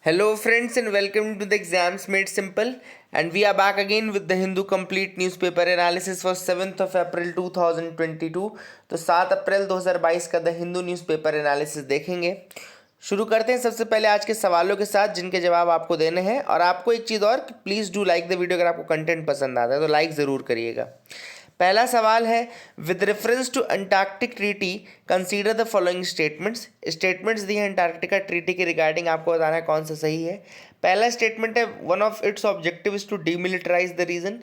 Hello, friends, and welcome to the Exams Made Simple. And we are back again with the Hindu Complete Newspaper Analysis for 7th of April 2022. तो 7 अप्रैल 2022 का the Hindu newspaper analysis देखेंगे। शुरू करते हैं सबसे पहले आज के सवालों के साथ जिनके जवाब आपको देने हैं। और आपको एक चीज़ और, please do like the video. अगर आपको कंटेंट पसंद आता है तो लाइक ज़रूर करिएगा। पहला सवाल है, with reference to Antarctic treaty consider the following statements दिए हैं अंटार्कटिका ट्रीटी के रिगार्डिंग, आपको बताना है कौन सा सही है। पहला स्टेटमेंट है, one of its objective is to demilitarize the region.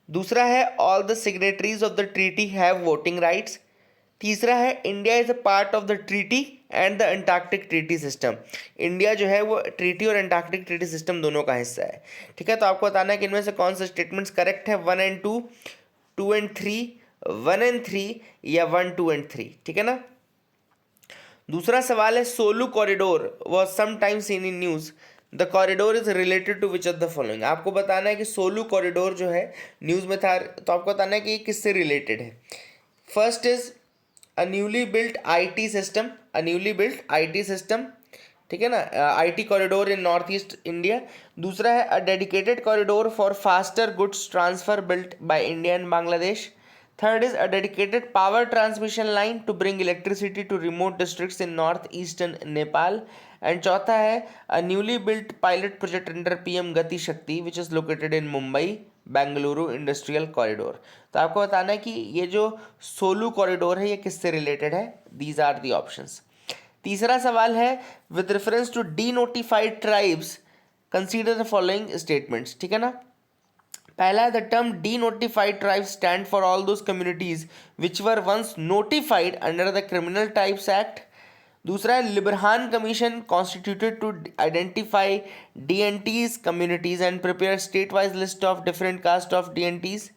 दूसरा है, all the signatories of the treaty have voting rights. तीसरा है, India is a part of the treaty and the Antarctic treaty system. India जो है वो treaty और Antarctic treaty system दोनों का हिस्सा है। ठीक है, तो आपको बताना है कि इनमें से कौन सा स्टेटमेंट्स करेक्ट है, 1 एंड 2, 2 एंड 3, 1 एंड 3 या 1, 2 एंड 3। ठीक है ना। दूसरा सवाल है, Solu corridor was sometimes seen in news, the corridor is related to which of the following. आपको बताना है कि सोलू कॉरिडोर जो है न्यूज में था, तो आपको बताना है कि ये किससे रिलेटेड है। First is a newly built IT system, a newly built IT system. ठीक है ना, IT corridor in north east India. दूसरा है, a dedicated corridor for faster goods transfer built by India and Bangladesh. Third is a dedicated power transmission line to bring electricity to remote districts in northeastern Nepal. And चौथा है, a newly built pilot project under PM Gati Shakti which is located in Mumbai Bengaluru industrial corridor. तो आपको बताना है कि ये जो सोलू corridor है ये किससे रिलेटेड है। These are the options. तीसरा सवाल है, with reference to denotified tribes consider the following statements. ठीक है ना। पहला है, the term denotified tribe stand for all those communities which were once notified under the criminal types act. दूसरा है, Liberhan commission constituted to identify DNTs communities and prepare state wise list of different caste of DNTs.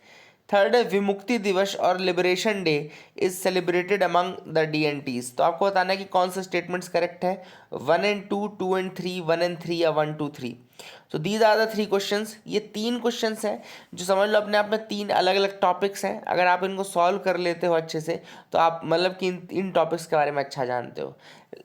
Third है, विमुक्ति दिवस और liberation day is celebrated among the DNTs. तो आपको बताना है कि कौन सा स्टेटमेंट्स करेक्ट है, 1 एंड 2, 2 एंड 3, 1 एंड 3 या 1, 2, 3। तो दीज आर द 3 क्वेश्चंस। ये 3 क्वेश्चंस हैं जो समझ लो अपने आप में 3 अलग अलग टॉपिक्स हैं। अगर आप इनको सॉल्व कर लेते हो अच्छे से तो आप मतलब कि इन टॉपिक्स के बारे में अच्छा जानते हो।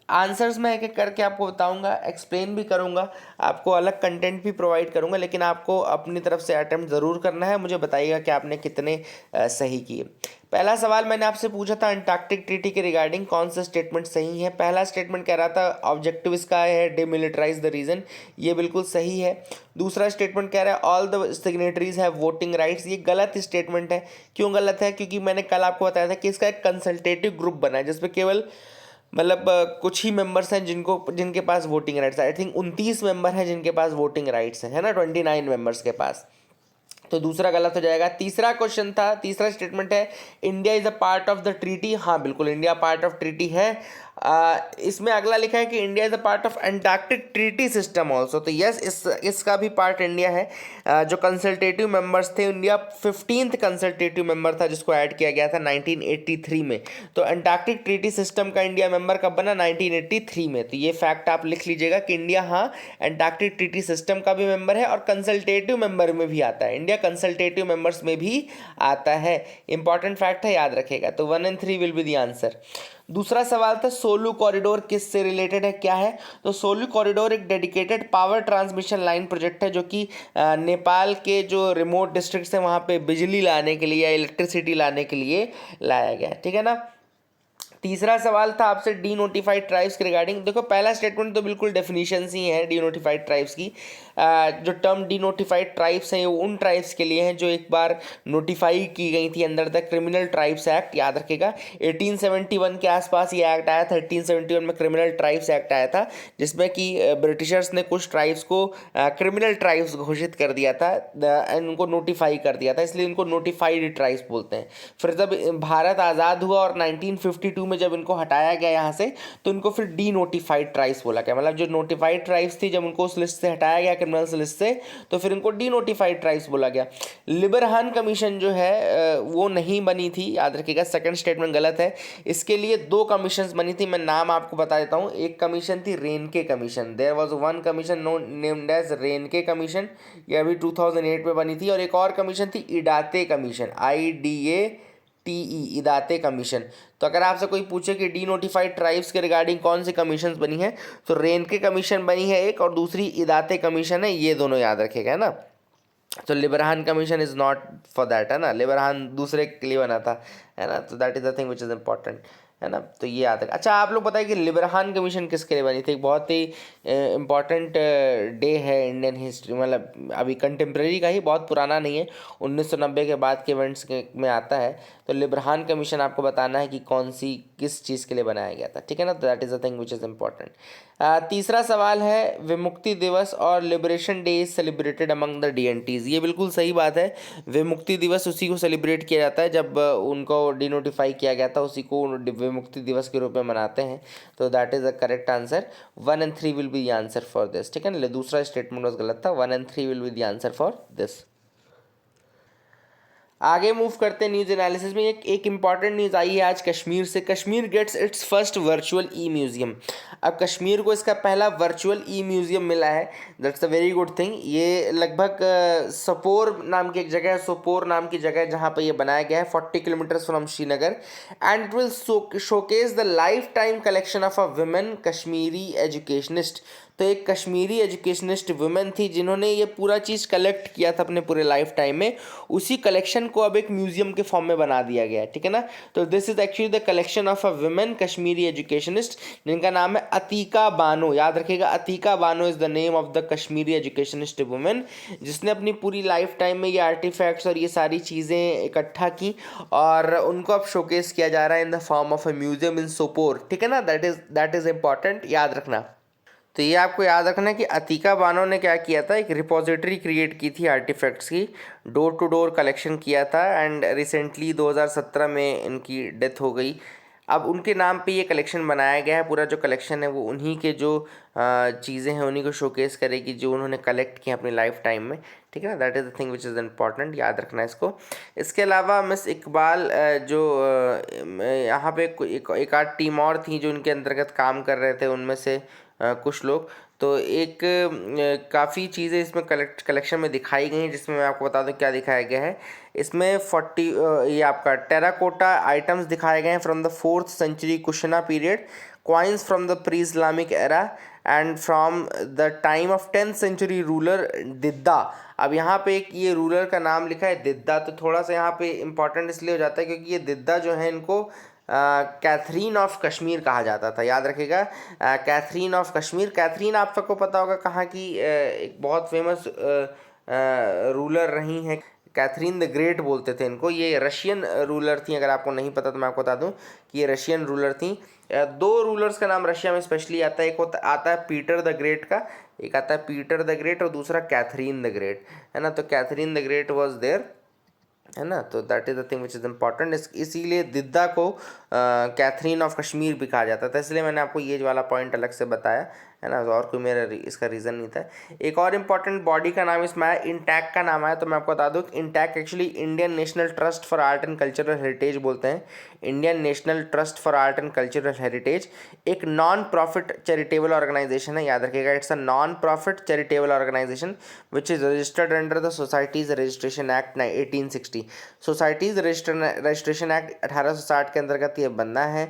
आंसर्स मैं एक एक करके आपको बताऊंगा, एक्सप्लेन भी करूंगा, आपको अलग कंटेंट भी प्रोवाइड करूंगा, लेकिन आपको अपनी तरफ से अटेम्प्ट ज़रूर करना है। मुझे बताइएगा कि आपने कितने सही किए। पहला सवाल मैंने आपसे पूछा था अंटार्कटिक ट्रीटी के रिगार्डिंग कौन सा स्टेटमेंट सही है। पहला स्टेटमेंट कह रहा था ऑब्जेक्टिव इसका है डिमिलिटराइज द रीजन, ये बिल्कुल सही है। दूसरा स्टेटमेंट कह रहा है all the signatories have voting rights, ये गलत स्टेटमेंट है। क्यों गलत है? क्योंकि मैंने कल आपको बताया था कि इसका एक कंसल्टेटिव ग्रुप बना है जिसमें केवल मतलब कुछ ही मेंबर्स हैं जिनके पास वोटिंग राइट्स है। आई थिंक 29 मेंबर हैं जिनके पास वोटिंग राइट्स हैं, है ना, 29 मेंबर्स के पास। तो दूसरा गलत हो जाएगा। तीसरा क्वेश्चन था, तीसरा स्टेटमेंट है India is a part of the treaty. हाँ बिल्कुल, इंडिया पार्ट ऑफ ट्रीटी है। इसमें अगला लिखा है कि India is a part of Antarctic treaty system also. तो यस, इसका भी पार्ट इंडिया है। जो कंसल्टेटिव मेंबर्स थे, इंडिया 15th कंसल्टेटिव मेंबर था जिसको ऐड किया गया था 1983 में। तो अंटार्कटिक ट्रीटी सिस्टम का इंडिया मेंबर कब बना? 1983 में। तो ये फैक्ट आप लिख लीजिएगा कि इंडिया हाँ अंटार्कटिक ट्रीटी सिस्टम का भी मेंबर है और कंसल्टेटिव मेंबर में भी आता है। इंडिया कंसल्टेटिव मेंबर्स में भी आता है। इंपॉर्टेंट फैक्ट है, याद रखेगा। तो 1 and 3 will be the answer. दूसरा सवाल था सोलू कॉरिडोर किससे रिलेटेड है, क्या है? तो सोलू कॉरिडोर एक dedicated power transmission line project है जो कि नेपाल के जो रिमोट डिस्ट्रिक्ट्स हैं वहाँ पे बिजली लाने के लिए या इलेक्ट्रिसिटी लाने के लिए लाया गया है। ठीक है ना। तीसरा सवाल था आपसे डी नोटिफाइड ट्राइब्स के रिगार्डिंग। देखो पहला स्टेटमेंट तो बिल्कुल डेफिनेशंस ही है डी नोटिफाइड ट्राइब्स की। जो टर्म डी नोटिफाइड ट्राइब्स हैं वो उन ट्राइब्स के लिए हैं जो एक बार नोटिफाई की गई थी under the criminal tribes act. याद रखेगा 1871 के आसपास ये एक्ट आया था। 1871 में क्रिमिनल ट्राइब्स एक्ट आया था जिसमें कि ब्रिटिशर्स ने कुछ ट्राइब्स को क्रिमिनल ट्राइब्स घोषित कर दिया था एंड उनको नोटिफाई कर दिया था, इसलिए इनको नोटिफाइड ट्राइब्स बोलते हैं। फिर जब भारत आज़ाद हुआ और 1952 में जब इनको हटाया गया यहाँ से तो इनको फिर डी नोटिफाइड ट्राइब्स बोला गया। मतलब जो नोटिफाइड ट्राइब्स थी जब उनको उस लिस्ट से हटाया गया क्रिमिनल्स लिस्ट से तो फिर इनको डी नोटिफाइड ट्राइब्स बोला गया। लिबरहान कमीशन जो है वो नहीं बनी थी, याद रखिएगा। सेकंड स्टेटमेंट गलत है। इसके लिए 2 कमीशंस बनी थी, मैं नाम आपको बता देता हूँ। एक कमीशन थी Renke commission, there was one commission named as Renke commission, ये अभी 2008 में बनी थी। और एक और कमीशन थी इडाते कमीशन, IDATE इदाते कमीशन। तो अगर आपसे कोई पूछे कि डी नोटिफाइड ट्राइब्स के रिगार्डिंग कौन सी कमीशन बनी है, तो रेनके कमीशन बनी है एक, और दूसरी इदाते कमीशन है, ये दोनों याद रखेगा, है ना। तो Liberhan commission is not for that, है ना, लिबरहान दूसरे के लिए बना था, है ना। तो that is the thing which is important, है ना। तो ये याद रखें। अच्छा, आप लोग बताइए कि लिबरहान कमीशन किसके लिए बनी थी। एक बहुत ही इम्पॉर्टेंट डे है इंडियन हिस्ट्री, मतलब अभी कंटेम्प्रेरी का ही, बहुत पुराना नहीं है, 1990 के बाद के इवेंट्स में आता है। तो लिबरहान कमीशन आपको बताना है कि कौन सी किस चीज़ के लिए बनाया गया था, ठीक है ना। तो that is the thing which is important. तीसरा सवाल है, विमुक्ति दिवस और liberation day is celebrated among the DNTs. ये बिल्कुल सही बात है, विमुक्ति दिवस उसी को सेलिब्रेट किया जाता है जब उनको डिनोटिफाई किया गया था, उसी को विमुक्ति दिवस के रूप में मनाते हैं। तो that is the correct answer. 1 and 3 will be the answer for this, ठीक है ना। दूसरा स्टेटमेंट वाज गलत था, 1 and 3 will be the answer for this. आगे मूव करते हैं न्यूज़ एनालिसिस में। एक इंपॉर्टेंट न्यूज़ आई है आज कश्मीर से। Kashmir gets its first virtual e museum. अब कश्मीर को इसका पहला वर्चुअल ई म्यूजियम मिला है, that's a very good thing. ये लगभग सोपोर नाम की एक जगह है, सोपोर नाम की जगह है जहाँ पर ये बनाया गया है, 40 kilometre from Srinagar. And it will showcase the life time collection of a women Kashmiri educationist. तो एक कश्मीरी एजुकेशनिस्ट वुमेन थी जिन्होंने ये पूरा चीज़ कलेक्ट किया था अपने पूरे लाइफ टाइम में, उसी कलेक्शन को अब एक म्यूजियम के फॉर्म में बना दिया गया है, ठीक है ना। तो this is actually the collection of a women Kashmiri educationist, जिनका नाम है अतीका बानो। याद रखिएगा, Atika Bano is the name of the Kashmiri educationist women, जिसने अपनी पूरी लाइफ टाइम में ये आर्टिफैक्ट्स और ये सारी चीज़ें इकट्ठा की और उनको अब शोकेस किया जा रहा है in the form of a museum in Sopore, ठीक है ना। दैट इज इंपॉर्टेंट, याद रखना। तो ये आपको याद रखना है कि अतीका बानो ने क्या किया था, एक रिपोजिटरी क्रिएट की थी आर्टिफैक्ट्स की, डोर टू डोर कलेक्शन किया था, एंड रिसेंटली 2017 में इनकी डेथ हो गई। अब उनके नाम पे ये कलेक्शन बनाया गया है, पूरा जो कलेक्शन है वो उन्हीं के जो चीज़ें हैं उन्हीं को शोकेस करेगी जो उन्होंने कलेक्ट किया अपनी लाइफ टाइम में, ठीक है ना। That is the thing which is important, याद रखना है इसको। इसके अलावा मिस इकबाल जो यहाँ पे एक आध टीम और थी जो इनके अंतर्गत काम कर रहे थे, उनमें से कुछ लोग। तो एक काफ़ी चीज़ें इसमें कलेक्शन में दिखाई गई हैं, जिसमें मैं आपको बता दूं क्या दिखाया गया है। इसमें 40 ये आपका टेराकोटा आइटम्स दिखाए गए हैं from the 4th century Kushana period, coins from the pre Islamic era and from the time of 10th century ruler Didda. अब यहाँ पे एक ये रूलर का नाम लिखा है दिद्दा, तो थोड़ा सा यहाँ पे इंपॉर्टेंट इसलिए हो जाता है क्योंकि ये दिद्दा जो है इनको कैथरीन ऑफ कश्मीर कहा जाता था, याद रखिएगा। कैथरीन ऑफ कश्मीर, कैथरीन आप सबको पता होगा कहाँ की एक बहुत फेमस रूलर रही हैं, कैथरीन द ग्रेट बोलते थे इनको। ये रशियन रूलर थी, अगर आपको नहीं पता तो मैं आपको बता दूं कि ये रशियन रूलर थी। दो रूलर्स का नाम रशिया में स्पेशली आता है, एक आता है पीटर द ग्रेट का, एक आता है पीटर द ग्रेट और दूसरा कैथरीन द ग्रेट, है ना। तो Catherine the great was there, है ना। तो that is the thing which is important. इसीलिए दिद्दा को कैथरीन ऑफ कश्मीर भी कहा जाता था, इसलिए मैंने आपको ये वाला पॉइंट अलग से बताया, है ना। और कोई मेरा इसका रीज़न नहीं था। एक और इम्पॉर्टेंट बॉडी का नाम इसमें आया, इंटैक का नाम आया, तो मैं आपको बता दूं कि INTACH actually Indian National Trust for Art and Cultural Heritage बोलते हैं। Indian National Trust for Art and Cultural Heritage एक नॉन प्रॉफिट चैरिटेबल ऑर्गेनाइजेशन है, याद रखिएगा। It's a non profit charitable organization which is registered under the Societies Registration Act 1860। Societies Registration Act 1860 के अंतर्गत ये बनना है।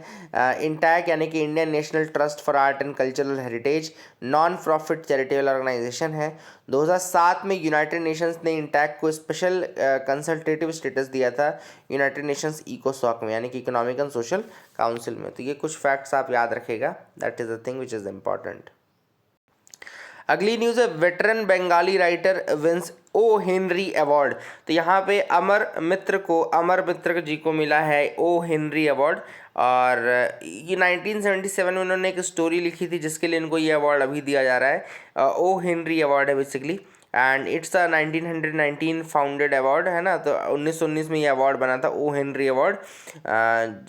इंटैक यानी कि Indian National Trust for Art and Cultural Heritage non profit charitable organization है। 2007 में यूनाइटेड नेशंस ने इंटैक को स्पेशल कंसल्टेटिव स्टेटस दिया था यूनाइटेड नेशंस इकोसॉक में, यानी कि इकोनॉमिक एंड सोशल काउंसिल में। तो ये कुछ फैक्ट्स आप याद रखेगा, that is the thing which is important. अगली न्यूज़ है, veteran Bengali writer wins O Henry award. तो यहाँ पे अमर मित्र जी को मिला है ओ हेनरी अवार्ड, और ये 1977 में उन्होंने एक स्टोरी लिखी थी जिसके लिए इनको ये अवार्ड अभी दिया जा रहा है। ओ हेनरी अवार्ड है basically, and it's a 1919 founded award, है ना। तो 1919 में ये अवार्ड बना था ओ हेनरी अवार्ड,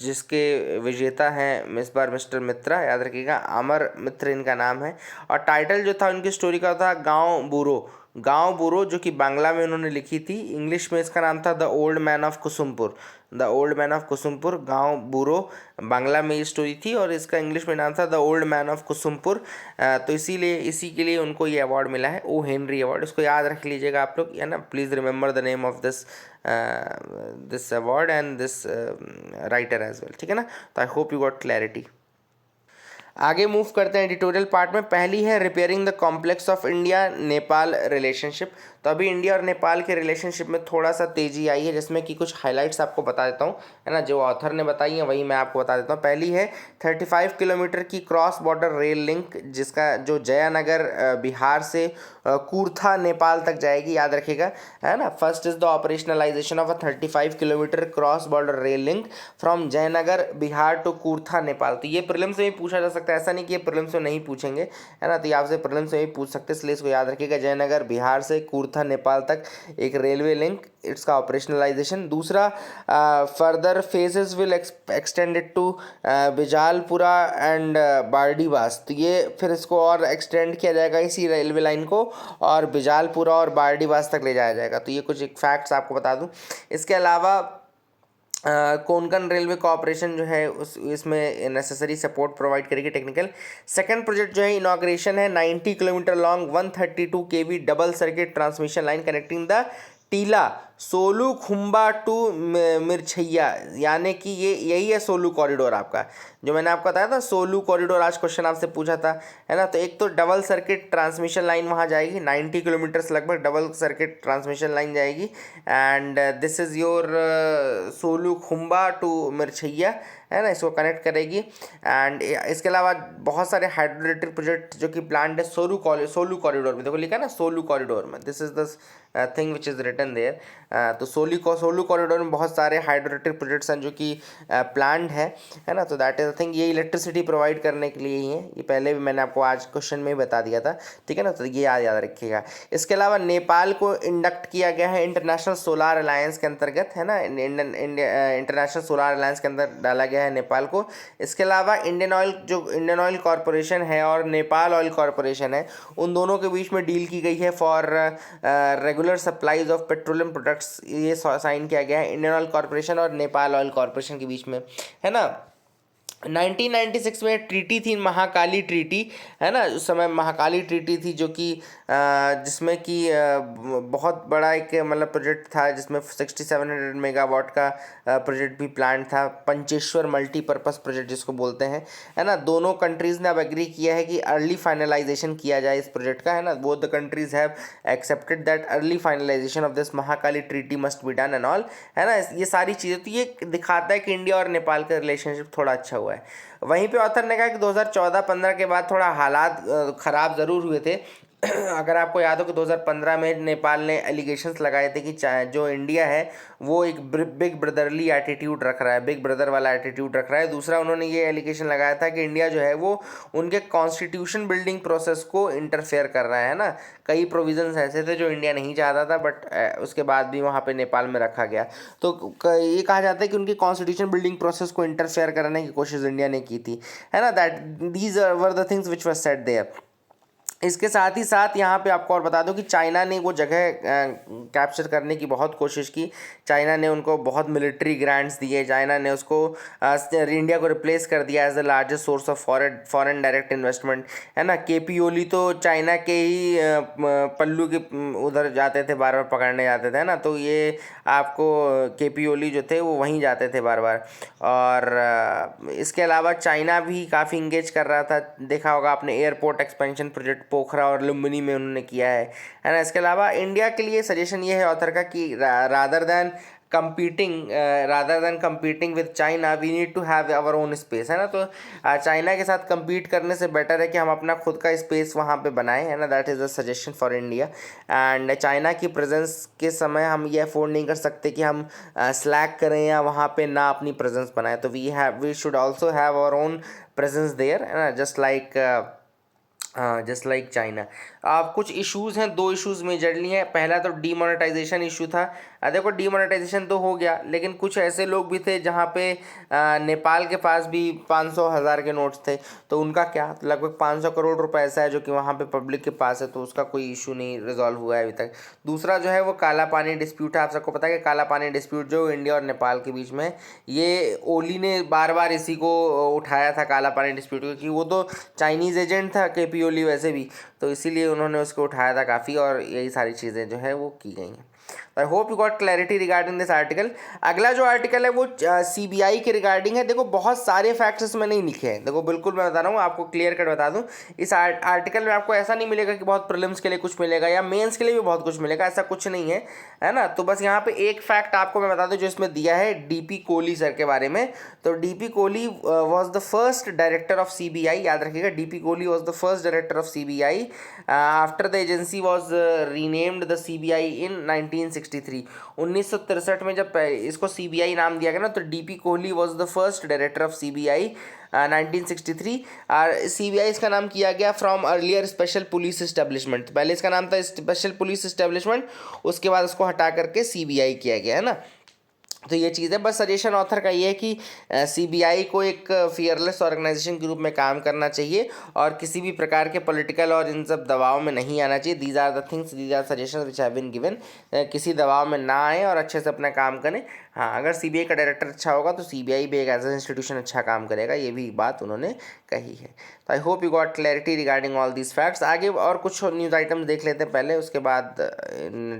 जिसके विजेता हैं इस बार मिस्टर मित्रा, याद रखिएगा, अमर मित्र इनका नाम है। और टाइटल जो था उनकी स्टोरी का था गाँव बूरो, गांव बुरो, जो कि बांग्ला में उन्होंने लिखी थी। इंग्लिश में इसका नाम था the old man of Kusumpur. The old man of Kusumpur, गांव बुरो, बांग्ला में ये स्टोरी थी और इसका इंग्लिश में नाम था the old man of Kusumpur. तो इसीलिए इसी के लिए उनको ये अवार्ड मिला है, ओ हेनरी अवार्ड। इसको याद रख लीजिएगा आप लोग, है ना। Please remember the name of this award and this writer as well, ठीक है ना। तो I hope you got clarity. आगे मूव करते हैं एडिटोरियल पार्ट में। पहली है repairing the complex of India Nepal relationship. तो अभी इंडिया और नेपाल के रिलेशनशिप में थोड़ा सा तेजी आई है, जिसमें कि कुछ हाइलाइट्स आपको बता देता हूँ, है ना। जो ऑथर ने बताई है वही मैं आपको बता देता हूँ। पहली है 35 किलोमीटर की क्रॉस बॉर्डर रेल लिंक, जिसका जो जयानगर बिहार से कूर्था नेपाल तक जाएगी, याद रखिएगा, है ना। First is the operationalization of a 35 kilometre cross border rail link from Jaynagar Bihar to Kurtha Nepal. तो ये प्रीलिम्स से भी पूछा जा सकता है, ऐसा नहीं कि ये प्रीलिम्स से नहीं पूछेंगे, है ना। तो ये आपसे प्रीलिम्स से भी पूछ सकते हैं, इसलिए इसको याद रखिएगा। जयनगर बिहार से कूर्था नेपाल तक एक रेलवे लिंक, इसका ऑपरेशनलाइजेशन। दूसरा, further phases will extended to Bijalpura and Bardibas. तो ये फिर इसको और एक्सटेंड किया जाएगा इसी रेलवे लाइन को, और बिजालपुरा और बारडीवास तक ले जाया जाएगा। तो ये कुछ एक फैक्ट्स आपको बता दूं। इसके अलावा कोंकण रेलवे कॉर्पोरेशन जो है उस इसमें नेसेसरी सपोर्ट प्रोवाइड करेगी, टेक्निकल। सेकंड प्रोजेक्ट जो है इनॉग्रेशन है 90 kilometre long 132 KV double circuit transmission line connecting the Tila Solu Khumbu to मिर्छैया, यानी कि ये यही है सोलू कॉरिडोर आपका, जो मैंने आपको बताया था सोलू कॉरिडोर। आज क्वेश्चन आपसे पूछा था, है ना। तो एक तो डबल सर्किट ट्रांसमिशन लाइन वहाँ जाएगी, 90 किलोमीटर लगभग डबल सर्किट ट्रांसमिशन लाइन जाएगी, and this is your Solu Khumbu to Mirchaiya, है ना, इसको कनेक्ट करेगी। एंड इसके अलावा बहुत सारे हाइड्रोइलेक्ट्रिक प्रोजेक्ट जो कि प्लान्ड है सोलू कॉरिडोर में। देखो लिखा है ना सोलू कॉरिडोर में, this is the thing which is written there. तो सोलू कॉरिडोर में बहुत सारे हाइड्रोइलेक्ट्रिक प्रोजेक्ट्स हैं जो कि प्लान्ड है ना। तो दैट इज द थिंग, ये इलेक्ट्रिसिटी प्रोवाइड करने के लिए ही है। ये पहले भी मैंने आपको आज क्वेश्चन में ही बता दिया था, ठीक है ना। तो ये याद रखिएगा। इसके अलावा नेपाल को इंडक्ट किया गया है इंटरनेशनल सोलार अलायंस के अंतर्गत, है ना। इंटरनेशनल सोलार अलायंस के अंदर डाला गया है नेपाल को। इसके अलावा इंडियन ऑयल कॉरपोरेशन है और नेपाल ऑयल कॉरपोरेशन है, उन दोनों के बीच में डील की गई है for regular supplies of petroleum products. ये साइन किया गया है इंडियन ऑयल कॉरपोरेशन और नेपाल ऑयल कॉरपोरेशन के बीच में, है ना। 1996 में ट्रीटी थी, महाकाली ट्रीटी, है ना। उस समय महाकाली ट्रीटी थी जो कि जिसमें कि बहुत बड़ा एक मतलब प्रोजेक्ट था, जिसमें 6700 मेगावाट का प्रोजेक्ट भी प्लान था, पंचेश्वर मल्टीपर्पज़ प्रोजेक्ट जिसको बोलते हैं, है ना। दोनों कंट्रीज़ ने अब एग्री किया है कि अर्ली फाइनलाइजेशन किया जाए इस प्रोजेक्ट का, है ना। Both the countries have accepted that early finalisation of this Mahakali treaty must be done and all, है ना। ये सारी चीज़ें, तो ये दिखाता है कि इंडिया और नेपाल का रिलेशनशिप थोड़ा अच्छा हुआ है। वहीं पे ऑथर ने कहा कि 2014-15 के बाद थोड़ा हालात ख़राब ज़रूर हुए थे। अगर आपको याद हो कि 2015 में नेपाल ने एलिगेशंस लगाए थे कि जो इंडिया है वो एक बिग ब्रदरली एटीट्यूड रख रहा है, बिग ब्रदर वाला एटीट्यूड रख रहा है। दूसरा, उन्होंने ये एलिगेशन लगाया था कि इंडिया जो है वो उनके कॉन्स्टिट्यूशन बिल्डिंग प्रोसेस को इंटरफेयर कर रहा है ना। कई प्रोविजंस ऐसे थे जो इंडिया नहीं चाहता था, बट उसके बाद भी वहाँ पे नेपाल में रखा गया। तो ये कहा जाता है कि उनकी कॉन्स्टिट्यूशन बिल्डिंग प्रोसेस को इंटरफेयर करने की कोशिश इंडिया ने की थी, है ना। That these were the things which were said there. इसके साथ ही साथ यहाँ पे आपको और बता दूं कि चाइना ने वो जगह कैप्चर करने की बहुत कोशिश की। चाइना ने उनको बहुत मिलिट्री ग्रांट्स दिए, चाइना ने उसको इंडिया को रिप्लेस कर दिया as the largest source of foreign direct investment, है ना। केपी ओली तो चाइना के ही पल्लू के उधर जाते थे, बार बार पकड़ने जाते थे, है ना। तो ये आपको केपी ओली जो थे वो वहीं जाते थे बार बार। और इसके अलावा चाइना भी काफ़ी इंगेज कर रहा था, देखा होगा आपने एयरपोर्ट एक्सपेंशन प्रोजेक्ट पोखरा और लुम्बिनी में उन्होंने किया है ना। इसके अलावा इंडिया के लिए सजेशन ये है ऑथर का कि rather than competing with China we need to have our own space, है ना। तो चाइना के साथ compete करने से बेटर है कि हम अपना खुद का स्पेस वहाँ पे बनाएं, है ना। That is a suggestion for India. And China की प्रेजेंस के समय हम ये अफोर्ड नहीं कर सकते कि हम स्लैक करें या वहाँ पे ना अपनी प्रेजेंस बनाएं। तो we should also have our own presence there, है ना। जस्ट लाइक हाँ, जस्ट लाइक चाइना। आप कुछ इश्यूज़ हैं, दो इश्यूज़ मेजरली हैं। पहला तो डीमोनेटाइजेशन इशू था। देखो डीमोनेटाइजेशन तो हो गया, लेकिन कुछ ऐसे लोग भी थे जहाँ पे नेपाल के पास भी 500,000 के नोट्स थे, तो उनका क्या, लगभग 500 करोड़ रुपए ऐसा है जो कि वहाँ पे पब्लिक के पास है, तो उसका कोई इशू नहीं रिजॉल्व हुआ है अभी तक। दूसरा जो है वो काला पानी डिस्प्यूट है। आप सबको पता है कि काला पानी डिस्प्यूट जो इंडिया और नेपाल के बीच में है, ये ओली ने बार बार इसी को उठाया था, काला पानी डिस्प्यूट, क्योंकि वो तो चाइनीज़ एजेंट था केपी ओली वैसे भी, तो इसीलिए उन्होंने उसको उठाया था काफ़ी, और यही सारी चीज़ें जो है वो की गई हैं। आई hope you got clarity regarding this article. अगला जो आर्टिकल है वो सीबीआई के रिगार्डिंग है। देखो बहुत सारे फैक्ट्स इसमें नहीं लिखे हैं, देखो बिल्कुल मैं बता रहा हूँ आपको, क्लियर कट बता दूँ। इस आर्टिकल में आपको ऐसा नहीं मिलेगा कि बहुत प्रीलिम्स के लिए कुछ मिलेगा या मेंस के लिए भी बहुत कुछ मिलेगा, ऐसा कुछ नहीं है ना। तो बस यहाँ पे एक फैक्ट आपको मैं बता दूँ जो इसमें दिया है डीपी कोहली सर के बारे में। तो DP Kohli was the first director of CBI, याद रखिएगा, DP Kohli was the first director of CBI after the agency was renamed the CBI in 1963। 1963 में जब इसको सीबीआई नाम दिया गया ना, तो DP Kohli was the first director of CBI 1963। और सीबीआई इसका नाम किया गया from earlier special police establishment. पहले इसका नाम था स्पेशल पुलिस इस्टेब्लिशमेंट, उसके बाद उसको हटा करके सीबीआई किया गया, है ना। तो ये चीज़ है। बस सजेशन ऑथर का ये है कि सीबीआई को एक फियरलेस ऑर्गेनाइजेशन के रूप में काम करना चाहिए और किसी भी प्रकार के पॉलिटिकल और इन सब दबाव में नहीं आना चाहिए। These are the things, these are suggestion which have been given. किसी दबाव में ना आए और अच्छे से अपना काम करें। हाँ, अगर सीबीआई का डायरेक्टर अच्छा होगा तो सीबीआई भी एक एज ए इंस्टीट्यूशन अच्छा काम करेगा, ये भी बात उन्होंने कही है। तो I hope you got clarity regarding all these facts. आगे और कुछ न्यूज़ आइटम्स देख लेते हैं पहले, उसके बाद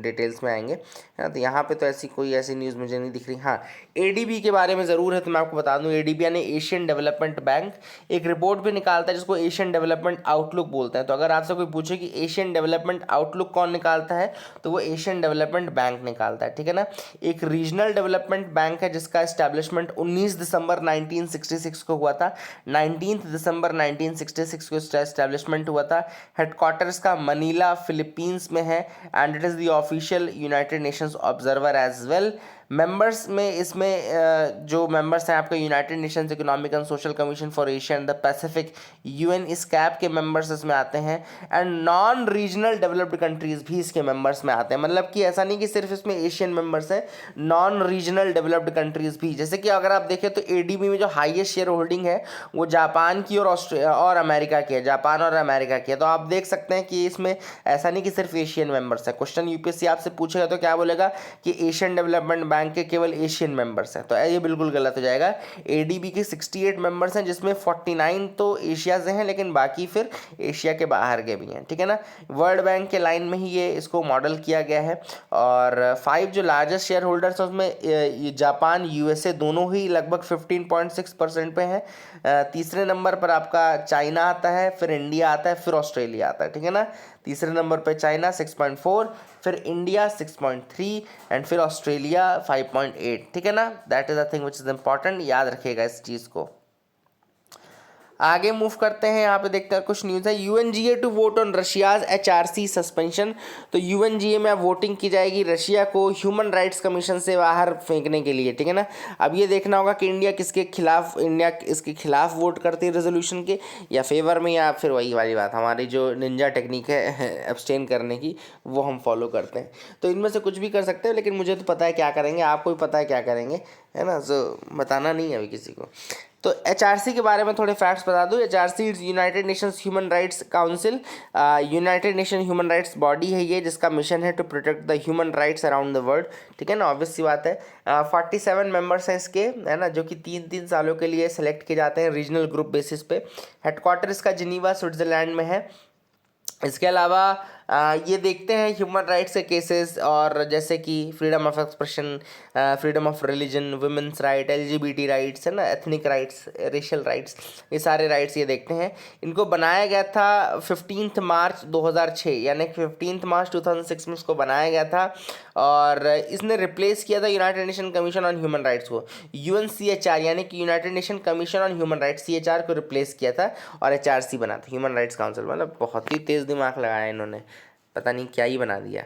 डिटेल्स में आएंगे, है ना। तो यहाँ पे तो ऐसी न्यूज़ मुझे नहीं दिख रही। हाँ, एडीबी के बारे में ज़रूर है, तो मैं आपको बता दूँ, एडीबी यानी एशियन डेवलपमेंट बैंक एक रिपोर्ट भी निकालता है जिसको एशियन डेवलपमेंट आउटलुक बोलते हैं। तो अगर आपसे कोई पूछे कि एशियन डेवलपमेंट आउटलुक कौन निकालता है, तो वो एशियन डेवलपमेंट बैंक निकालता है, ठीक है ना। एक रीजनल डेवलपमेंट बैंक है जिसका एस्टैब्लिशमेंट 19 दिसंबर 1966 को हुआ था। 19 दिसंबर 1966 को इसका एस्टैब्लिशमेंट हुआ था। हेडक्वार्टर्स का मनीला फिलीपींस में है and it is the official United Nations observer as well. Members में इसमें जो मेंबर्स हैं आपके United Nations economic and social commission for Asia and the Pacific, UN, ESCAP के मेंबर्स इसमें आते हैं। And non regional developed countries भी इसके मेंबर्स में आते हैं। मतलब कि ऐसा नहीं कि सिर्फ इसमें एशियन मेंबर्स हैं, नॉन रीजनल डेवलप्ड कंट्रीज़ भी। जैसे कि अगर आप देखें तो एडीबी में जो हाईएस्ट शेयर होल्डिंग है वो जापान की और ऑस्ट्रेलिया और अमेरिका की है, जापान और अमेरिका की है। तो आप देख सकते हैं कि इसमें ऐसा नहीं कि सिर्फ एशियन मेंबर्स है। क्वेश्चन यूपीएससी आपसे पूछेगा तो क्या बोलेगा कि एशियन डेवलपमेंट बैंक के केवल एशियन मेंबर्स हैं, तो ये बिल्कुल गलत हो जाएगा। एडीबी के 68 मेंबर्स हैं जिसमें 49 तो एशिया से हैं, लेकिन बाकी फिर एशिया के बाहर के भी हैं, ठीक है ना। वर्ल्ड बैंक के लाइन में ही ये इसको मॉडल किया गया है। और 5 जो लार्जेस्ट शेयर होल्डर्स हैं उसमें जापान, यूएसए दोनों ही लगभग 15.6% पे हैं। तीसरे नंबर पर आपका चाइना आता है, फिर इंडिया आता है, फिर ऑस्ट्रेलिया आता है, ठीक है ना। तीसरे नंबर पे चाइना 6.4, फिर इंडिया 6.3 एंड फिर ऑस्ट्रेलिया 5.8, ठीक है ना। That is the thing which is important, याद रखिएगा इस चीज़ को। आगे मूव करते हैं, यहाँ पे देखते हैं कुछ न्यूज़ है। UNGA to vote on Russia's HRC suspension. तो यूएनजीए में अब वोटिंग की जाएगी रशिया को ह्यूमन राइट्स कमीशन से बाहर फेंकने के लिए, ठीक है ना। अब ये देखना होगा कि इंडिया किसके खिलाफ, इंडिया इसके खिलाफ वोट करती है रेजोल्यूशन के या फेवर में, या फिर वही वाली बात हमारी जो निंजा टेक्निक है एब्सटेन करने की, वो हम फॉलो करते हैं। तो इनमें से कुछ भी कर सकते हैं, लेकिन मुझे तो पता है क्या करेंगे, आपको भी पता है क्या करेंगे, है ना। तो बताना नहीं है अभी किसी को। तो एचआरसी के बारे में थोड़े फैक्ट्स बता दूं। HRC united nations human rights council, united nation human rights body है ये, जिसका मिशन है to protect the human rights around the world, ठीक है ना। ऑब्वियस सी बात है। 47 मेंबर्स हैं इसके, है ना, जो कि 3-3 सालों के लिए सेलेक्ट किए जाते हैं रीजनल ग्रुप बेसिस पे। हेडक्वार्टर इसका जिनीवा स्विट्जरलैंड में है। इसके अलावा ये देखते हैं ह्यूमन राइट्स के केसेस, और जैसे कि freedom of expression, freedom of religion, women's right, LGBT rights, है ना, एथनिक राइट्स, रेशियल राइट्स, ये सारे राइट्स ये देखते हैं। इनको बनाया गया था 15 मार्च 2006, यानी 15 मार्च 2006 में इसको बनाया गया था। और इसने रिप्लेस किया था United nation commission on human rights को, यूएनसीएचआर यानी कि United nation commission on human rights, CHR को रिप्लेस किया था और एचआरसी बना था, ह्यूमन राइट्स काउंसिल। मतलब बहुत ही तेज़ दिमाग लगाया इन्होंने, पता नहीं क्या ही बना दिया।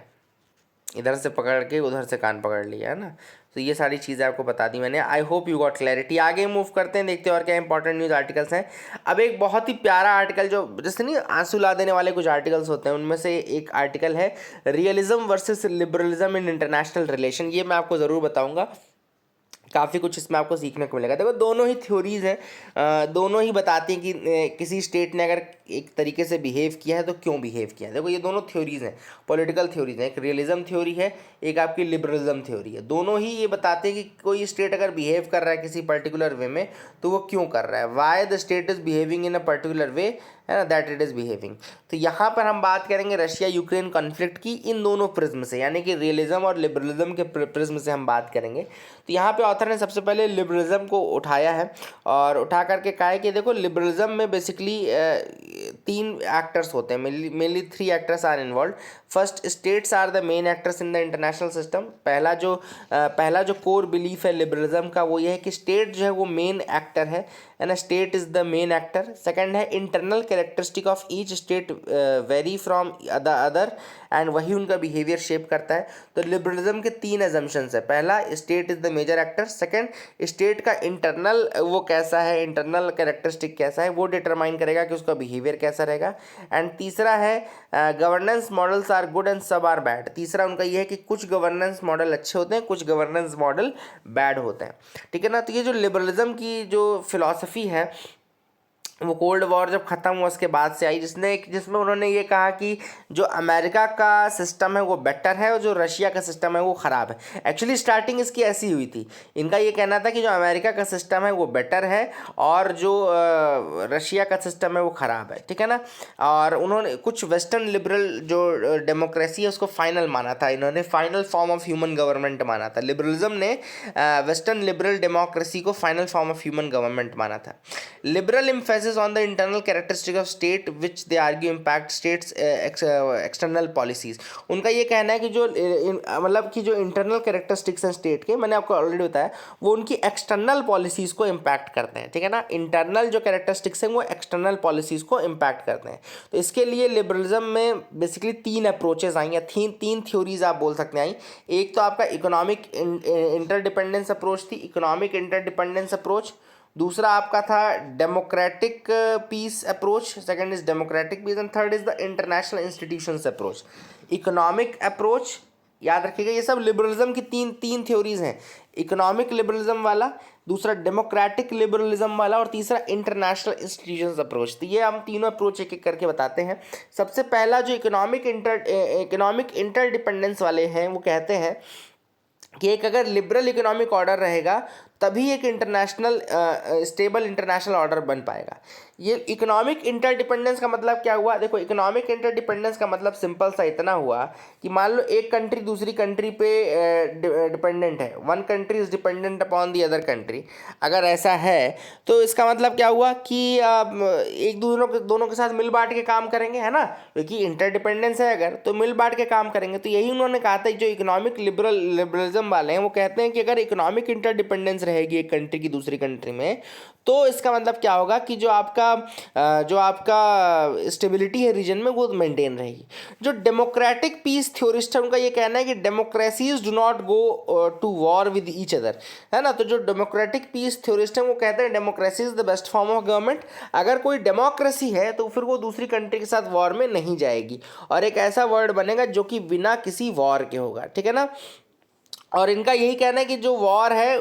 इधर से पकड़ के उधर से कान पकड़ लिया, है ना। तो ये सारी चीज़ें आपको बता दी मैंने। आई होप यू गॉट क्लैरिटी। आगे मूव करते हैं, देखते हैं और क्या इंपॉर्टेंट न्यूज़ आर्टिकल्स हैं। अब एक बहुत ही प्यारा आर्टिकल, जो जैसे नहीं आंसू ला देने वाले कुछ आर्टिकल्स होते हैं, उनमें से एक आर्टिकल है realism versus liberalism in international relation. ये मैं आपको ज़रूर बताऊँगा, काफ़ी कुछ इसमें आपको सीखने को मिलेगा। देखो दोनों ही थ्योरीज हैं, दोनों ही बताती हैं कि किसी स्टेट ने अगर एक तरीके से बिहेव किया है तो क्यों बिहेव किया है। देखो ये दोनों थ्योरीज हैं, पॉलिटिकल थ्योरीज हैं। एक रियलिज्म थ्योरी है, एक आपकी लिबरलिज्म थ्योरी है। दोनों ही ये बताते हैं कि कोई स्टेट अगर बिहेव कर रहा है किसी पर्टिकुलर वे में तो वो क्यों कर रहा है, why the state is behaving in a particular way, है ना, दैट इट इज़ बिहेविंग। तो यहाँ पर हम बात करेंगे रशिया यूक्रेन कॉन्फ्लिक्ट की इन दोनों प्रिज्म से, यानी कि रियलिज्म और लिबरलिज्म के प्रिज्म से हम बात करेंगे। तो यहाँ पे ऑथर ने सबसे पहले लिबरलिज्म को उठाया है और उठा करके कहा है कि देखो लिबरलिज्म में बेसिकली 3 एक्टर्स होते हैं, mainly 3 actors are involve. First, states are the main actors in the international system. पहला जो कोर बिलीफ है लिबरलिज्म का वो ये है कि स्टेट जो है वो मेन एक्टर है ना, state is the main actor. Second है internal characteristic of each state vary from the other, and वही उनका बिहेवियर शेप करता है। तो लिबरलिज्म के 3 एजम्पशंस है। पहला, state is the major actor. Second, state का इंटरनल वो कैसा है, इंटरनल कैरेक्टरिस्टिक कैसा है, वो डिटरमाइन करेगा कि उसका बिहेवियर कैसा रहेगा। एंड तीसरा है governance models are good and सब आर बैड। तीसरा उनका ये है कि कुछ गवर्नेंस मॉडल अच्छे होते हैं, कुछ गवर्नेंस मॉडल बैड होते हैं, ठीक है ना। तो ये जो लिबरलिज्म की जो फिलॉसफी है वो कोल्ड वॉर जब ख़त्म हुआ उसके बाद से आई, जिसमें उन्होंने ये कहा कि जो अमेरिका का सिस्टम है वो बेटर है और जो रशिया का सिस्टम है वो ख़राब है। एक्चुअली स्टार्टिंग इसकी ऐसी हुई थी, इनका ये कहना था कि जो अमेरिका का सिस्टम है वो बेटर है और जो रशिया का सिस्टम है वो ख़राब है, ठीक है ना। और उन्होंने कुछ वेस्टर्न लिबरल जो डेमोक्रेसी है उसको फाइनल माना था, इन्होंने final form of human government माना था। लिबरलिज्म ने वेस्टर्न लिबरल डेमोक्रेसी को final form of human government माना था। Liberal emphasis on the internal characteristic of state which they argue impact states external policies। उनका ये कहना है कि जो मतलब कि जो इंटरनल कैरेक्टरिस्टिक्स हैं स्टेट के, मैंने आपको ऑलरेडी बताया, वो उनकी एक्सटर्नल पॉलिसीज़ को इम्पैक्ट करते हैं, ठीक है ना। इंटरनल जो कैरेक्टरिस्टिक्स हैं वो एक्सटर्नल पॉलिसीज़ को इम्पैक्ट करते हैं। तो इसके लिए लिबरलिज्म में बेसिकली 3 अप्रोचेज आई या 3 थ्योरीज आप बोल सकते हैं आई। एक तो आपका इकोनॉमिक इंटरडिपेंडेंस अप्रोच थी, इकोनॉमिक इंटरडिपेंडेंस अप्रोच। दूसरा आपका था democratic peace approach, second is democratic peace, and third is the international institutions approach. Economic approach याद रखिएगा, ये सब लिबरलिज्म की तीन थ्योरीज हैं। इकोनॉमिक लिबरलिज्म वाला, दूसरा डेमोक्रेटिक लिबरलिज्म वाला, और तीसरा इंटरनेशनल इंस्टीट्यूशंस अप्रोच। तो ये हम तीनों अप्रोच एक एक करके बताते हैं। सबसे पहला जो इकोनॉमिक इंटरडिपेंडेंस वाले हैं वो कहते हैं कि एक अगर लिबरल इकोनॉमिक ऑर्डर रहेगा तभी एक इंटरनेशनल स्टेबल इंटरनेशनल ऑर्डर बन पाएगा। ये इकोनॉमिक इंटरडिपेंडेंस का मतलब क्या हुआ, देखो इकोनॉमिक इंटरडिपेंडेंस का मतलब सिंपल सा इतना हुआ कि मान लो एक कंट्री दूसरी कंट्री पे डिपेंडेंट है, one country is dependent upon the other country. अगर ऐसा है तो इसका मतलब क्या हुआ कि एक दोनों के साथ मिल बांट के काम करेंगे, है ना, क्योंकि इंटरडिपेंडेंस है अगर तो मिल बांट के काम करेंगे। तो यही उन्होंने कहा था, जो इकोनॉमिक लिबरलिज्म वाले हैं वो कहते हैं कि अगर इकोनॉमिक इंटरडिपेंडेंस रहेगी एक कंट्री की दूसरी कंट्री में, तो इसका मतलब क्या होगा कि जो आपका स्टेबिलिटी है रीजन में वो मेंटेन रहेगी। जो डेमोक्रेटिक पीस थ्योरिस्ट है उनका ये कहना है कि democracies do not go to war with each other, है ना। तो जो डेमोक्रेटिक पीस थ्योरिस्ट है वो कहते हैं democracy is the best form of government. अगर कोई डेमोक्रेसी है तो फिर वो दूसरी कंट्री के साथ वॉर में नहीं जाएगी और एक ऐसा वर्ल्ड बनेगा जो कि बिना किसी वॉर के होगा, ठीक है ना। और इनका यही कहना है कि जो वॉर है,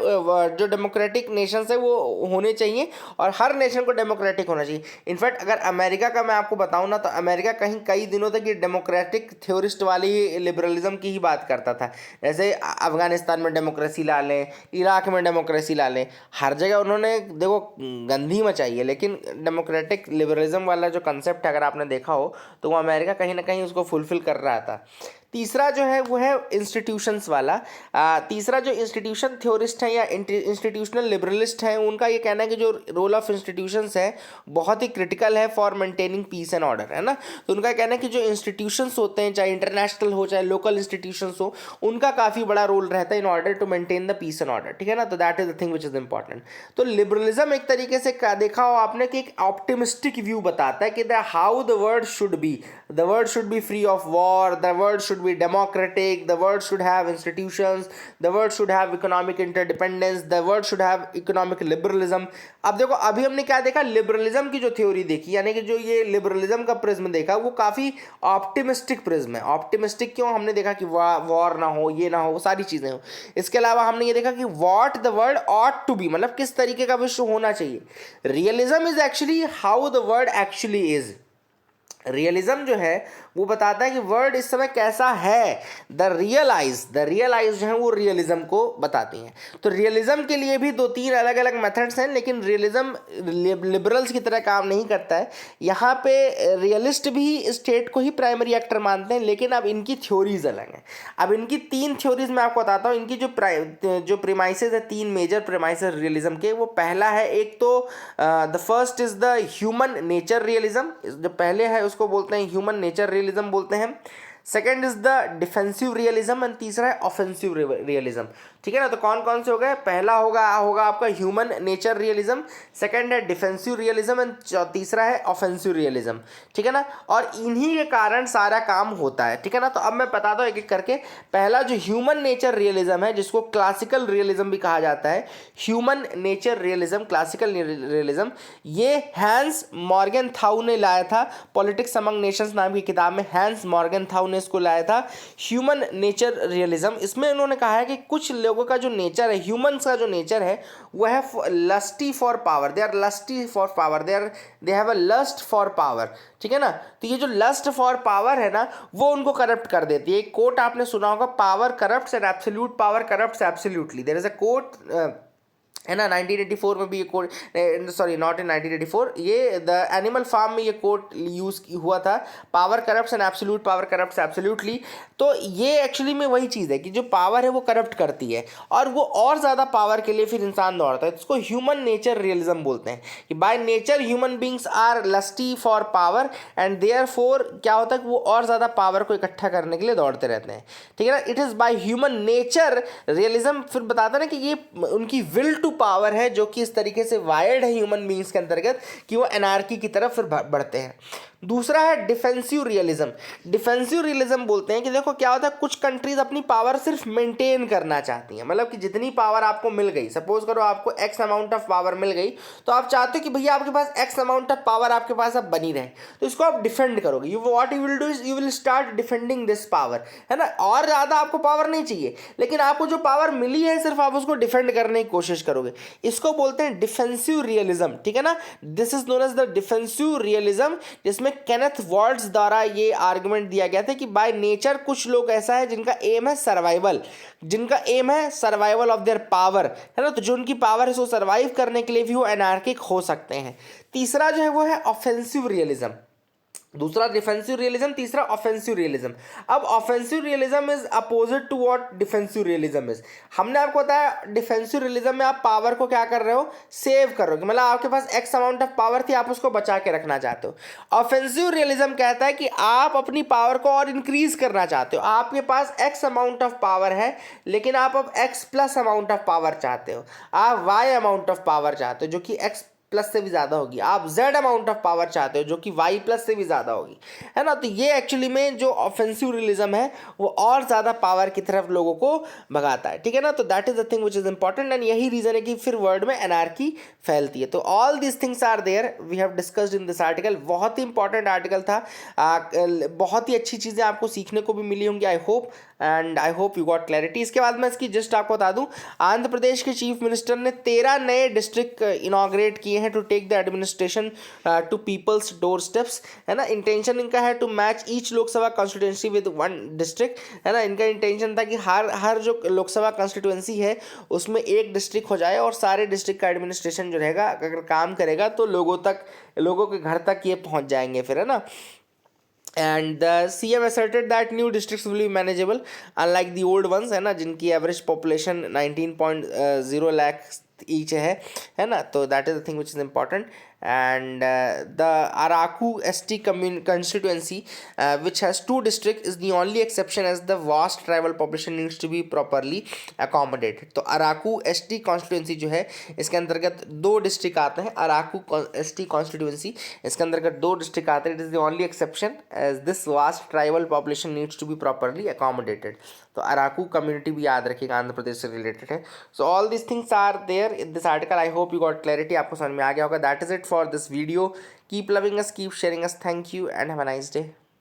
जो डेमोक्रेटिक नेशंस है वो होने चाहिए और हर नेशन को डेमोक्रेटिक होना चाहिए। इनफैक्ट अगर अमेरिका का मैं आपको बताऊं ना, तो अमेरिका कई दिनों तक ये डेमोक्रेटिक थ्योरिस्ट वाली लिबरलिज्म की ही बात करता था। जैसे अफगानिस्तान में डेमोक्रेसी ला लें, इराक में डेमोक्रेसी ला लें, हर जगह उन्होंने देखो गंदी मचाई है, लेकिन डेमोक्रेटिक लिबरलिज्म वाला जो कंसेप्ट है अगर आपने देखा हो तो वो अमेरिका कहीं ना कहीं उसको फुलफिल कर रहा था। तीसरा जो है वो है इंस्टीट्यूशंस वाला। तीसरा जो इंस्टीट्यूशन थ्योरिस्ट हैं या इंस्टीट्यूशनल लिबरलिस्ट हैं उनका ये कहना है कि जो रोल ऑफ इंस्टीट्यूशंस है बहुत ही क्रिटिकल है for maintaining peace and order, है ना। तो उनका कहना है कि जो इंस्टीट्यूशंस होते हैं, चाहे इंटरनेशनल हो चाहे लोकल इंस्टीट्यूशंस हो, उनका काफ़ी बड़ा रोल रहता है in order to maintain the peace and order, ठीक है ना। तो that is the thing which is important. तो लिबरलिज्म एक तरीके से देखा हो आपने कि एक ऑप्टिमिस्टिक व्यू बताता है कि how the world should be free of war, the world should should be democratic, the world should have institutions, the world should have economic interdependence, the world should have economic liberalism. अब देखो अभी हमने क्या देखा, liberalism की जो theory देखी, यानी कि जो ये लिबरलिज्म का प्रिज्म देखा वो काफ़ी ऑप्टिमिस्टिक प्रिज्म है. ऑप्टिमिस्टिक क्यों? हमने देखा कि वॉर ना हो, ये ना हो, वो सारी चीज़ें हो. इसके अलावा हमने ये देखा कि what the world ought to be, मतलब किस तरीके का विश्व होना चाहिए. Realism is actually how the world actually is. Realism जो है वो बताता है कि वर्ल्ड इस समय कैसा है. द रियलाइज जो है वो रियलिज्म को बताती हैं. तो रियलिज्म के लिए भी 2-3 अलग अलग मेथड्स हैं, लेकिन रियलिज्म लिबरल्स की तरह काम नहीं करता है. यहाँ पे रियलिस्ट भी स्टेट को ही प्राइमरी एक्टर मानते हैं, लेकिन अब इनकी थ्योरीज अलग हैं. अब इनकी 3 थ्योरीज मैं आपको बताता हूँ. इनकी जो प्रीमाइसेस है, 3 मेजर प्रीमाइसेस रियलिज्म के, वो पहला है, एक तो the first is the human nature realism. जो पहले है उसको बोलते हैं ह्यूमन नेचर रियलिज्म बोलते हैं. Second is the defensive realism and तीसरा है ऑफेंसिव रियलिज्म. ठीक है ना. तो कौन कौन से हो गए? पहला होगा आपका ह्यूमन नेचर रियलिज्म, सेकंड है डिफेंसिव रियलिज्म एंड तीसरा है ऑफेंसिव रियलिज्म. ठीक है ना. और इन्हीं के कारण सारा काम होता है. ठीक है ना. तो अब मैं बताता हूँ एक एक करके. पहला जो ह्यूमन नेचर रियलिज्म है, जिसको क्लासिकल रियलिज्म भी कहा जाता है, human nature realism, classical realism, ये हैंस मॉर्गेनथाउ ने लाया था. पॉलिटिक्स अमंग नेशंस नाम की किताब में हैंस मॉर्गेनथाउ ने इसको लाया था, ह्यूमन नेचर रियलिज्म. इसमें उन्होंने कहा है कि कुछ लोगों का जो नेचर है, ह्यूमंस का जो नेचर है, वो है lusty for power. They are lusty for power, they have a lust for power. ठीक है ना. तो ये जो लस्ट फॉर पावर है ना, वो उनको करप्ट कर देती है. एक कोट आपने सुना होगा, power corrupts and absolute power corrupts absolutely. There is a quote है ना. 1984 में भी ये कोट, सॉरी नॉट इन 1984, ये द एनिमल फार्म में ये कोट यूज़ हुआ था, power corrupts and absolute power corrupts absolutely. तो ये एक्चुअली में वही चीज़ है कि जो पावर है वो करप्ट करती है, और वो और ज़्यादा पावर के लिए फिर इंसान दौड़ता है. इसको ह्यूमन नेचर रियलिज्म बोलते हैं कि by nature human beings are lusty for power and therefore क्या होता है कि वो और ज़्यादा पावर को इकट्ठा करने के लिए दौड़ते रहते हैं. ठीक है ना. It is by human nature realism फिर बताता है ना कि ये उनकी विल टू पावर है, जो कि इस तरीके से वायर्ड है ह्यूमन बीइंग्स के अंतर्गत कि वो एनार्की की तरफ फिर बढ़ते हैं. दूसरा है डिफेंसिव रियलिज्म. डिफेंसिव रियलिज्म बोलते हैं कि देखो क्या होता है, कुछ कंट्रीज अपनी पावर सिर्फ मेंटेन करना चाहती हैं. मतलब कि जितनी पावर आपको मिल गई, सपोज करो आपको एक्स अमाउंट ऑफ पावर मिल गई, तो आप चाहते हो कि भैया आपके पास एक्स अमाउंट ऑफ पावर आपके पास अब बनी रहे, तो इसको आप डिफेंड करोगे. You what you will do is you will start defending this power, है ना. और ज़्यादा आपको पावर नहीं चाहिए, लेकिन आपको जो पावर मिली है सिर्फ आप उसको डिफेंड करने की कोशिश करोगे. इसको बोलते हैं डिफेंसिव रियलिज्म. ठीक है ना. This is known as the defensive realism, जिसमें केनेथ वॉल्ट्ज द्वारा ये आर्गुमेंट दिया गया था कि बाय नेचर कुछ लोग ऐसा है जिनका एम है सर्वाइवल ऑफ देयर पावर, है ना. तो जो उनकी पावर है उसको सर्वाइव करने के लिए भी वो एनार्किक हो सकते हैं. तीसरा जो है वो है ऑफेंसिव रियलिज्म. दूसरा डिफेंसिव रियलिज्म, तीसरा ऑफेंसिव रियलिज्म. अब offensive realism is opposite to what defensive realism is. हमने आपको बताया डिफेंसिव रियलिज्म में आप पावर को क्या कर रहे हो, सेव कर रहे हो. मतलब आपके पास एक्स अमाउंट ऑफ पावर थी, आप उसको बचा के रखना चाहते हो. ऑफेंसिव रियलिज्म कहता है कि आप अपनी पावर को और इंक्रीज करना चाहते हो. आपके पास एक्स अमाउंट ऑफ पावर है, लेकिन आप अब x plus amount of power चाहते हो. आप वाई अमाउंट ऑफ पावर चाहते हो जो कि एक्स प्लस से भी ज़्यादा होगी. आप z अमाउंट ऑफ पावर चाहते हो जो कि y प्लस से भी ज़्यादा होगी, है ना. तो ये एक्चुअली में जो ऑफेंसिव रियलिज्म है वो और ज़्यादा पावर की तरफ लोगों को भगाता है. ठीक है ना. तो that is the thing which is important, and यही रीज़न है कि फिर वर्ल्ड में एनार्की फैलती है. तो all this things are there, we have discussed in this article. बहुत ही इंपॉर्टेंट आर्टिकल था. बहुत ही अच्छी चीज़ें आपको सीखने को भी मिली होंगी, I hope, and I hope you got clarity. इसके बाद मैं इसकी जस्ट आपको बता दूं, आंध्र प्रदेश के चीफ मिनिस्टर ने 13 नए डिस्ट्रिक्ट इनॉग्रेट किए हैं to take the administration to peoples door steps, है ना. इंटेंशन इनका है to match each Lok Sabha constituency with one district, है ना. इनका इंटेंशन था कि हर जो लोकसभा कॉन्स्टिट्यूंसी है उसमें एक डिस्ट्रिक्ट हो जाए, और सारे डिस्ट्रिक्ट का एडमिनिस्ट्रेशन जो रहेगा, अगर काम करेगा तो लोगों के घर तक ये पहुँच जाएंगे फिर, है ना. And the CM asserted that new districts will be manageable unlike the old ones, है ना, जिनकी एवरेज पॉपुलेशन 19.0 लाख ईच है ना. तो that is the thing which is important. and the Araku ST constituency, which has 2 districts, is the only exception as the vast tribal population needs to be properly accommodated. तो Araku ST constituency जो है इसके अंतर्गत 2 district आते हैं. Araku ST constituency, इसके अंतर्गत 2 district आते हैं. It is the only exception as this vast tribal population needs to be properly accommodated. तो अराकू कम्युनिटी भी याद रखिएगा, आंध्र प्रदेश से रिलेटेड है. So all this things are there in this article. I hope you got clarity, आपको समझ में आ गया होगा. That is it for this video. Keep loving us, keep sharing us. Thank you and have a nice day.